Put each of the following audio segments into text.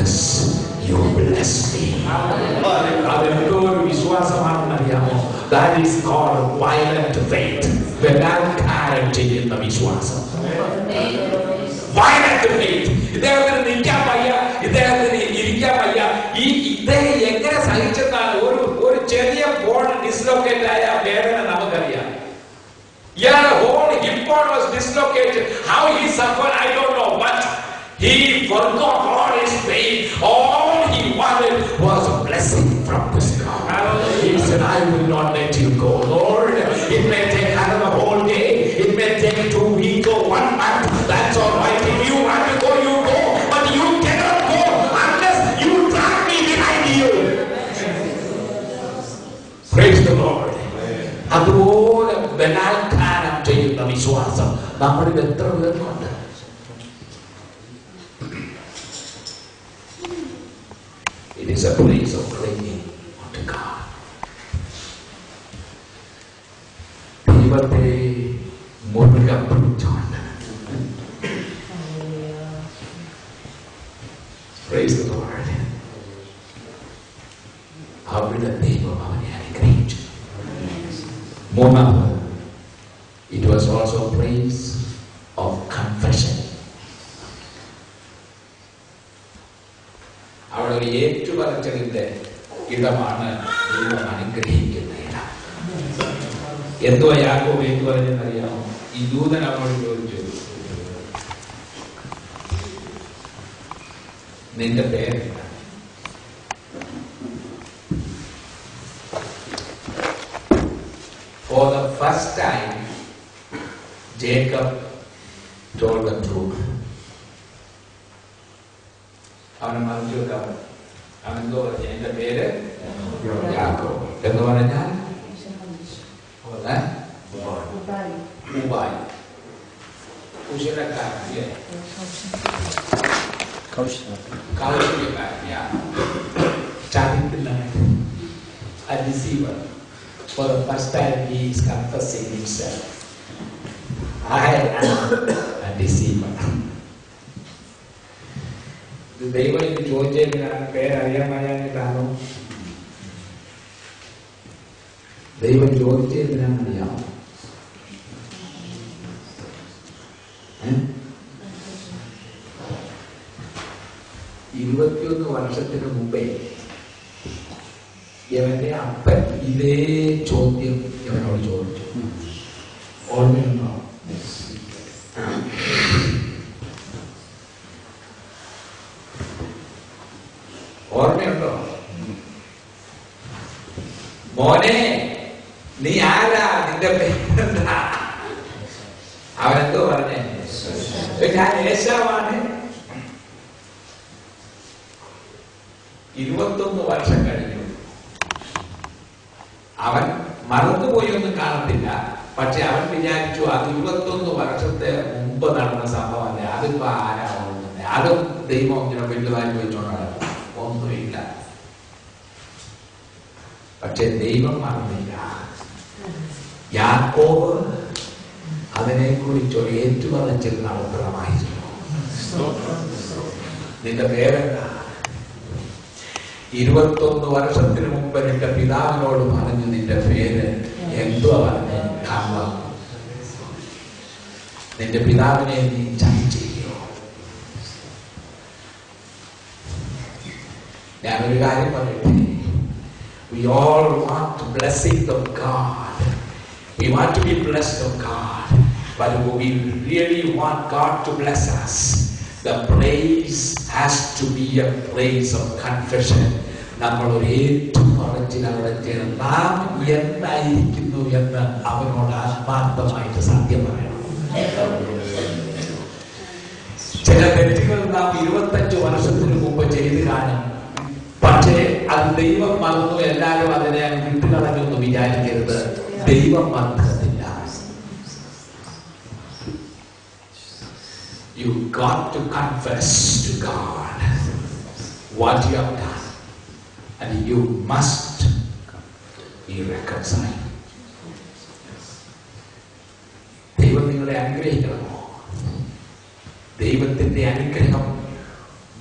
goodness, you bless me. അതെന്തോരു വിശ്വാസമാണെന്നറിയാമോ? That is called violent faith. ബലാത്കാരം ചെയ്യുന്ന വിശ്വാസം. Violent faith. ഇദ്ദേഹത്തിന് നിൽക്കാൻ വയ്യ, ഇദ്ദേഹത്തിന് ഇരിക്കാൻ വയ്യ. ഇദ്ദേഹം എങ്ങനെ സഹിച്ചെന്നാണ് ഒരു ചെറിയ ബോൺ ഡിസ്ലൊക്കേറ്റ് ആയ വേദന നമുക്കറിയാം. ഇയാളുടെ whole hip bone was dislocated. How he suffered, I don't know, but he forgot all his pain. All he wanted was a blessing from this God. He said, I will not let you go, Lord. It may take another whole day. It may take 2 weeks or 1 month. That's all right. If you want to go, you go. But you cannot go unless you drag me behind you. Praise the Lord. അതുപോലെ ബലാത്കാരം ചെയ്യുന്ന വിശ്വാസം നമ്മളിൽ എത്ര പേർക്കുണ്ട്? It is a place of clinging to God. ദൈവത്തെ മുറുകെ പിടിച്ചുകൊണ്ട്. Praise the Lord. അവിടെ ദൈവം അവനെ അനുഗ്രഹിച്ചു. മൂന്നാമത്, it was also a place of confession. അവിടെ ഒരു ഏറ്റുപറച്ചിലിന്റെ ഇടമാണ് ദൈവം അനുഗ്രഹിക്കുന്ന ഇടം. എന്തുവാ യാക്കോബ് ഏറ്റു പറഞ്ഞെന്നറിയാമോ? ഈ ദൂതൻ അവനോട് ചോദിച്ചു, നിന്റെ പേരെന്താ? For the first time, Jacob told the truth. അവന് മറിച്ചു വെക്കാൻ അവനെന്തോ പറഞ്ഞു, എന്റെ പേര് യാക്കോബ് എന്ന് പറഞ്ഞാൽ Ubai, കുശലക്കാരൻ, കൗശല്യക്കാരൻ, ചതിക്കുന്നവൻ, a deceiver. For the first time he is confessing himself. I am a deceiver. ദൈവം ഇത് ചോദിച്ചതിനാണ് പേരറിയാൻ പറയാനിട്ടാണോ? ദൈവം ചോദിച്ചതിനാണെന്നറിയാമോ? 21 വർഷത്തിന് മുമ്പേ ഇവന്റെ അപ്പൻ ഇതേ ചോദ്യം ഇവനോട് ചോദിച്ചു. ഓർമ്മയുണ്ടോ? ഓർമ്മയുണ്ടോ? മോനെ, നീ ആരാ? നിന്റെ പേരെന്താ? അവനെന്തോ പറഞ്ഞേ? ഞാൻ ഏശാവാണ്. 21 വർഷം കഴിഞ്ഞു. അവൻ മറന്നുപോയൊന്നും കാണത്തില്ല. പക്ഷെ അവൻ വിചാരിച്ചു അത് 21 വർഷത്തെ മുമ്പ് നടന്ന സംഭവമല്ലേ, അതിപ്പോ ആരാ ഓർക്കുന്നത്? അതും ദൈവം ഇങ്ങനെ വെല്ലുവാരി വെച്ചോണ്ടാണ്, ഒന്നുമില്ല. പക്ഷെ ദൈവം മറന്നില്ല. യാക്കോബ് അതിനെക്കുറിച്ച് ഒരു ഏറ്റുപറച്ചിൽ നടത്തണമായിരുന്നു. നിന്റെ പേരെന്താ? 21 വർഷത്തിന് മുമ്പ് നിന്റെ പിതാവിനോട് പറഞ്ഞു നിന്റെ പേര് എന്തുവാ പറഞ്ഞ? കള്ള. നിന്റെ പിതാവിനെ നീ ചതി ചെയ്യോ? ഞാനൊരു കാര്യം പറയട്ടെ. We all want the blessing of God. We want to be blessed of God. But we really want God to bless us. The place has to be a place of confession. നമ്മൾ ഒരു ഏറ്റുപറച്ചിൽ അവിടെ ചെയ്യണം. നാം എന്തായിരിക്കുന്നു എന്ന് അവനോട് ആത്മാർത്ഥമായിട്ട് സത്യം പറയണം. ചില തെറ്റുകൾ നാം 25 വർഷത്തിന് മുമ്പ് ചെയ്ത് കാണും. പക്ഷേ അത് ദൈവം മറന്നു, എല്ലാവരും അതിനെ വിട്ടുകളഞ്ഞൊന്ന് വിചാരിക്കരുത്. ദൈവം മറന്നില്ല. You got to confess to God what you have done, and you must be reconciled. ദൈവം നിങ്ങളെ അനുഗ്രഹിക്കണമോ? ദൈവത്തിന്റെ അനുഗ്രഹം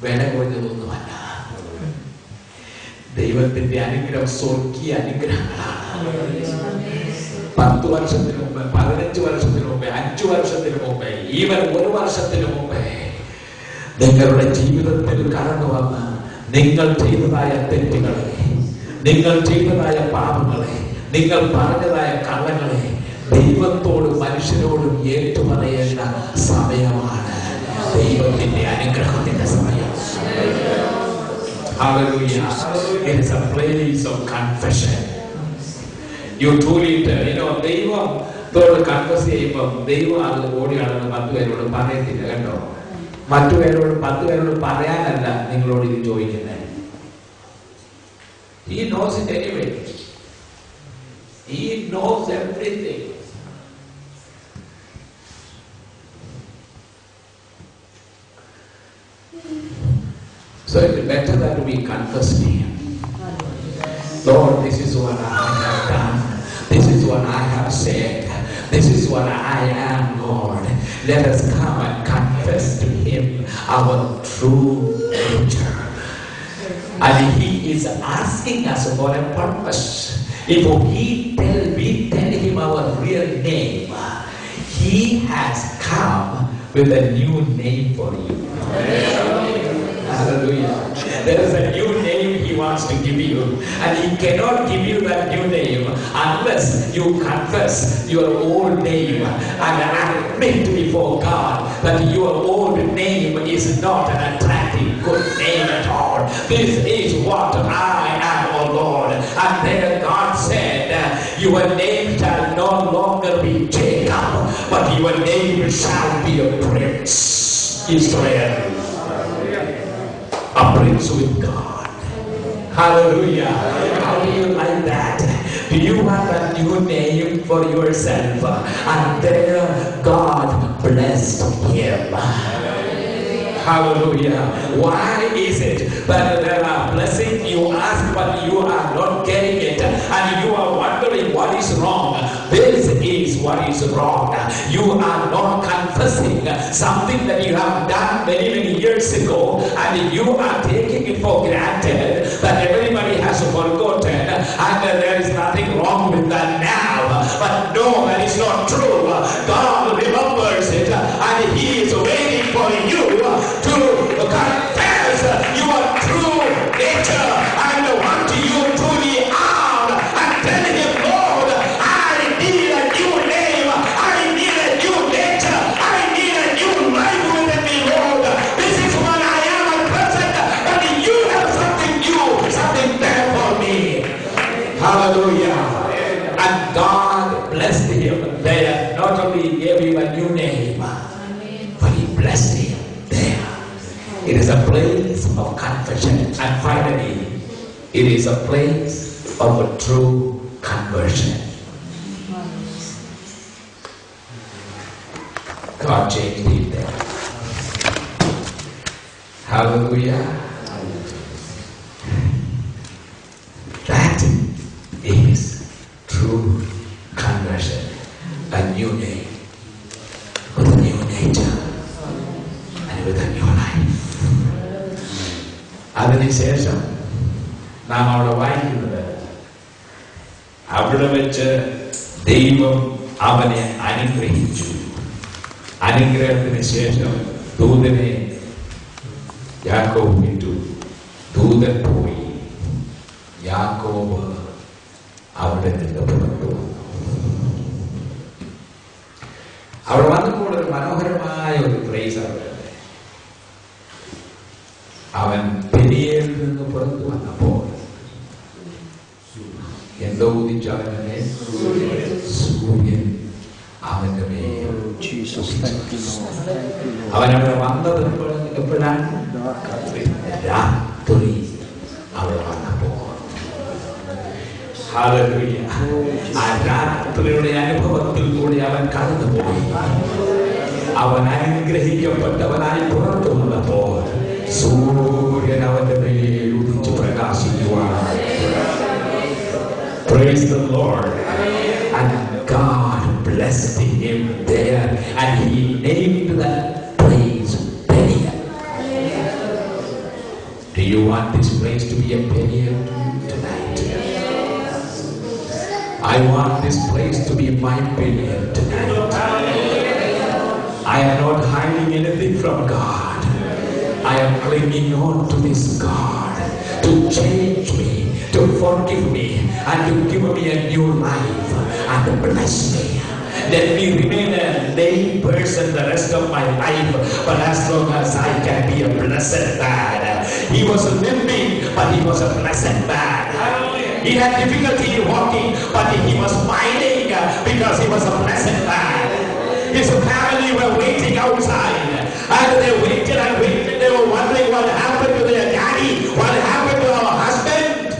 വില കുറഞ്ഞതൊന്നുമല്ല. ദൈവത്തിന്റെ അനുഗ്രഹം സ്വർഗീയ അനുഗ്രഹങ്ങളാണ്. 10 വർഷത്തിന് മുമ്പ്, 15 വർഷത്തിന് മുമ്പ്, 5 വർഷത്തിന് മുമ്പ്, ഈവൻ 1 വർഷത്തിന് മുമ്പ് നിങ്ങളുടെ ജീവിതത്തിൽ കടന്നു വന്ന് നിങ്ങൾ ചെയ്തതായ തെറ്റുകളെ, നിങ്ങൾ ചെയ്തതായ പാപങ്ങളെ, നിങ്ങൾ പറഞ്ഞതായ കള്ളങ്ങളെ ദൈവത്തോടും മനുഷ്യരോടും ഏറ്റുപറയേണ്ട സമയമാണ്. ദൈവത്തിന്റെ അനുഗ്രഹത്തിന്റെ സമയം. Hallelujah. It is a place of confession. You truly tell, ദൈവത്തോട് കൺഫസ് ചെയ്യുമ്പോൾ ദൈവം അത് ഓടിയാണെന്ന് 10 പേരോട് പറയത്തില്ല കേട്ടോ. മറ്റു പേരോട് 10 പേരോട് പറയാനല്ല നിങ്ങളോട് ഇത് ചോദിക്കുന്നത്. He knows it anyway. He knows everything. So it is better that we confess to Him. Lord, this is what I have done. This is what I have said. This is what I am, Lord. Let us come and confess to Him our true nature. And He is asking us for a purpose. If we tell Him our real name, He has come with a new name for you. Hallelujah. There is a new name He wants to give you, and He cannot give you that new name unless you confess your old name and admit before God that your old name is not an attractive, good name at all. This is what I am, O Lord. And then God said, your name shall no longer be Jacob, but your name shall be a prince, Israel. A prince with God. Hallelujah. How do you like that? Do you want a new name for yourself? And there God blessed him. Hallelujah. Why is it that there are blessings you ask but you are not getting it, and you are wondering what is wrong? This is what is wrong. You are not confessing something that you have done many, many years ago, and you are taking it for granted that everybody has forgotten, and there is nothing wrong with that now. But no, that is not true. God remembers it, and He is waiting for you to confess your true nature and what you truly are, and tell Him, Lord, I need a new name, I need a new nature, I need a new life within me, Lord. This is what I am at present, but you have something new, something there for me. Hallelujah. And God blessed him there. Not only gave him a new name, but He blessed him there. It is a place of confession. And finally, it is a place of a true conversion. God changed him there. Hallelujah. That is true conversion. A new name, with a new nature, and with a new life. അതിനുശേഷം നാം അവിടെ വായിക്കുന്നത്, അവിടെ വെച്ച് ദൈവം അവനെ അനുഗ്രഹിച്ചു. അനുഗ്രഹത്തിന് ശേഷം ദൂതനെ യാക്കോബ് വിട്ടു. ദൂതൻ പോയി. യാക്കോബ് അവിടെ നിന്ന് പുറത്തു. അവിടെ വന്നപ്പോൾ ഒരു മനോഹരമായ ഒരു പ്ലേസ് അവിടെ. അവൻ പെരിയയിൽ നിന്ന് പുറത്തു വന്നപ്പോൾ എന്തോ ഉദിച്ചു അവന്റെ മേൽ? സൂര്യൻ അവന്റെ മേൽ. അവനവിടെ വന്നത് എപ്പോഴാണ്? രാത്രി അവിടെ വന്നപ്പോൾ. ഹല്ലേലൂയ. ആ രാത്രിയുടെ അനുഭവത്തിൽ കൂടി അവൻ കടന്നുപോയി. അവൻ അനുഗ്രഹിക്കപ്പെട്ടവനായി പുറത്തു വന്നപ്പോൾ സൂര്യൻ അവന്റെ മേൽ ഉദിച്ചു പ്രകാശിക്കുവാണ്. Praise the Lord. And God blessed him there, and He named that place Peniel. Do you want this place to be a Peniel tonight? I want this place to be my Peniel tonight. I am not hiding anything from God. I am clinging on to this God to change me, to forgive me, and to give me a new life and to bless me. Let me remain a lame person the rest of my life, but as long as I can be a blessed man. He was limping, but he was a blessed man. He had difficulty in walking, but he was smiling because he was a blessed man. His family were waiting outside, and they waited and waited. They were wondering what happened to their daddy, what happened to our husband.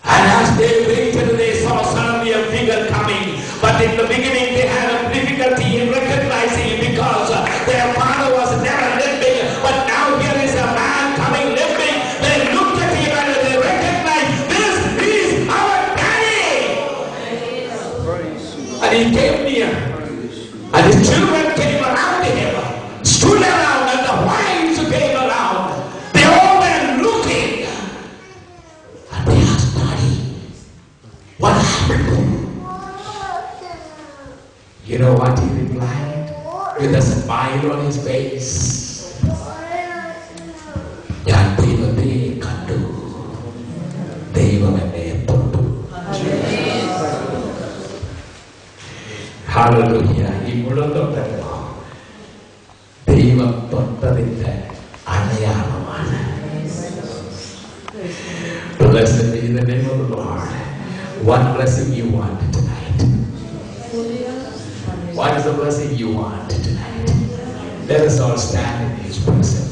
And as they waited, they saw suddenly a figure coming. But in the beginning, they had a difficulty in recognizing him because their father was never limping. But now here is a man coming limping. They looked at him and they recognized, this is our daddy. And he came near. And his children came around him, stood around, and the wives came around. They all were looking. And they asked, Daddy, what happened? You know what he replied? With a smile on his face. ഞാൻ ദൈവത്തെ കണ്ടു. ദൈവം എന്നെ തൊട്ടു. Hallelujah. ഈ മുഴുവൻ തൊട്ടല്ലോ ദൈവം തൊട്ടതിന്റെ അടയാളമാണ്. Blessed be the name of the Lord. What blessing you want tonight? What is the blessing you want tonight? Let us all stand in His presence.